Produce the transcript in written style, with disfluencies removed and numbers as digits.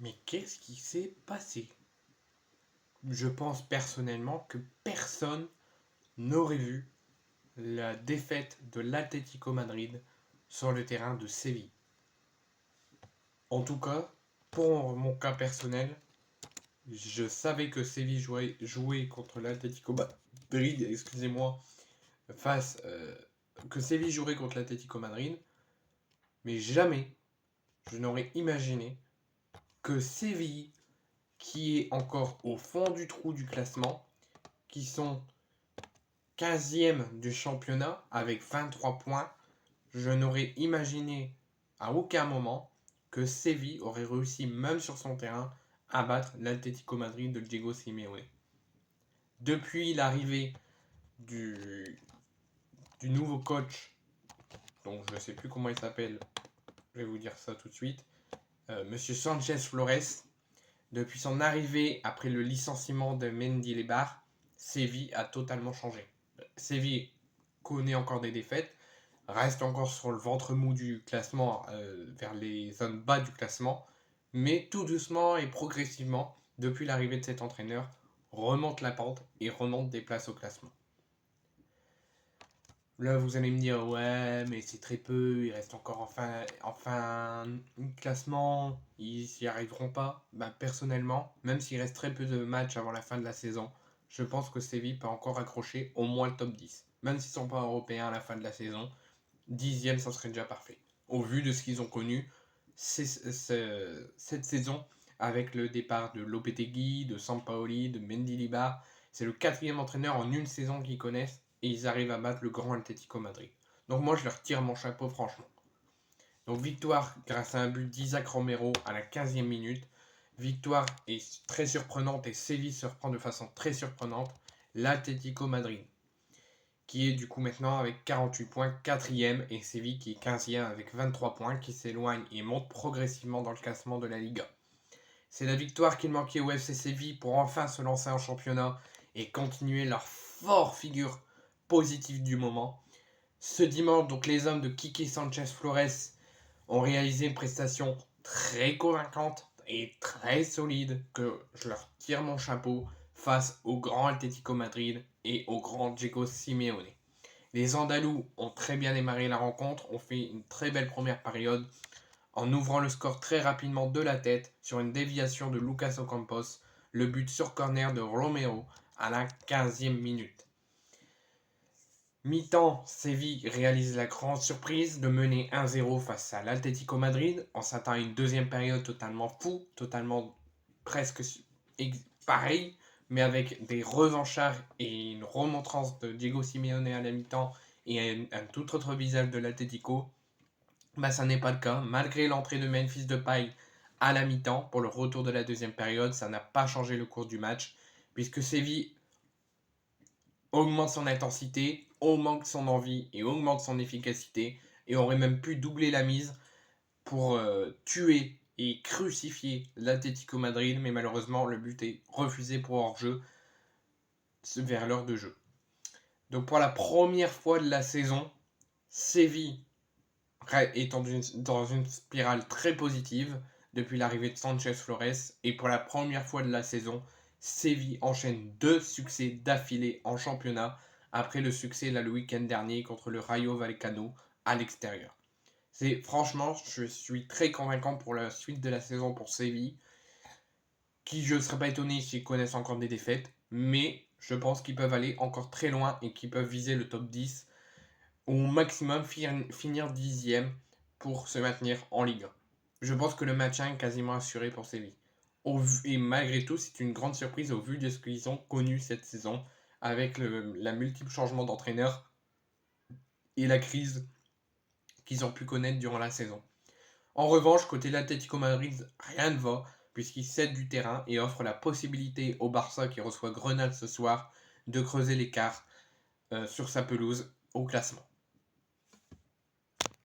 Mais qu'est-ce qui s'est passé? Je pense personnellement que personne n'aurait vu la défaite de l'Atlético Madrid sur le terrain de Séville. En tout cas, pour mon cas personnel, je savais que Séville jouait contre l'Atlético Madrid, excusez-moi, face que Séville jouerait contre l'Atlético Madrid, mais jamais je n'aurais imaginé que Séville, qui est encore au fond du trou du classement, qui sont 15e du championnat avec 23 points, je n'aurais imaginé à aucun moment que Séville aurait réussi, même sur son terrain, à battre l'Atlético Madrid de Diego Simeone. Depuis l'arrivée du, du nouveau coach, donc je ne sais plus comment il s'appelle, je vais vous dire ça tout de suite, Monsieur Sanchez Flores, depuis son arrivée après le licenciement de Mendilibar, Séville a totalement changé. Séville connaît encore des défaites, reste encore sur le ventre mou du classement, vers les zones bas du classement, mais tout doucement et progressivement, depuis l'arrivée de cet entraîneur, remonte la pente et remonte des places au classement. Là, vous allez me dire, ouais, mais c'est très peu, il reste encore enfin classement, ils n'y arriveront pas. Bah, personnellement, même s'il reste très peu de matchs avant la fin de la saison, je pense que Séville peut encore accrocher au moins le top 10. Même s'ils ne sont pas européens à la fin de la saison, 10e, ça serait déjà parfait. Au vu de ce qu'ils ont connu cette saison, avec le départ de Lopetegui, de Sampaoli, de Mendilibar, c'est le 4e entraîneur en une saison qu'ils connaissent et ils arrivent à battre le grand Atlético Madrid. Donc moi, je leur tire mon chapeau, franchement. Donc victoire grâce à un but d'Isaac Romero à la 15e minute. Victoire est très surprenante et Séville se reprend de façon très surprenante. L'Atlético Madrid, qui est du coup maintenant avec 48 points, 4e, et Séville qui est 15e avec 23 points, qui s'éloigne et monte progressivement dans le classement de la Liga. C'est la victoire qu'il manquait au FC Séville pour enfin se lancer en championnat et continuer leur fort figure positive du moment. Ce dimanche, donc les hommes de Quique Sanchez Flores ont réalisé une prestation très convaincante et très solide que je leur tire mon chapeau face au grand Atlético Madrid et au grand Diego Simeone. Les Andalous ont très bien démarré la rencontre, ont fait une très belle première période en ouvrant le score très rapidement de la tête sur une déviation de Lucas Ocampos, le but sur corner de Romero à la 15e minute. Mi-temps, Séville réalise la grande surprise de mener 1-0 face à l'Atlético Madrid en s'attend à une deuxième période totalement fou, totalement presque pareil, mais avec des revanchards et une remontrance de Diego Simeone à la mi-temps et un tout autre visage de l'Atlético. Bah, ça n'est pas le cas. Malgré l'entrée de Memphis Depay à la mi-temps pour le retour de la deuxième période, ça n'a pas changé le cours du match, puisque Séville augmente son intensité, augmente son envie et augmente son efficacité, et aurait même pu doubler la mise pour tuer et crucifier l'Atlético Madrid, mais malheureusement le but est refusé pour hors-jeu vers l'heure de jeu. Donc pour la première fois de la saison, Séville est dans une spirale très positive depuis l'arrivée de Sanchez Flores, et pour la première fois de la saison, Séville enchaîne 2 succès d'affilée en championnat après le succès le week-end dernier contre le Rayo Vallecano à l'extérieur. Franchement, je suis très convaincant pour la suite de la saison pour Séville, qui je ne serais pas étonné s'ils connaissent encore des défaites, mais je pense qu'ils peuvent aller encore très loin et qu'ils peuvent viser le top 10, au maximum finir 10e pour se maintenir en Ligue 1. Je pense que le maintien est quasiment assuré pour Séville. Et malgré tout, c'est une grande surprise au vu de ce qu'ils ont connu cette saison, avec la multiple changement d'entraîneur et la crise qu'ils ont pu connaître durant la saison. En revanche, côté l'Atlético Madrid, rien ne va, puisqu'il cède du terrain et offre la possibilité au Barça, qui reçoit Grenade ce soir, de creuser l'écart sur sa pelouse au classement.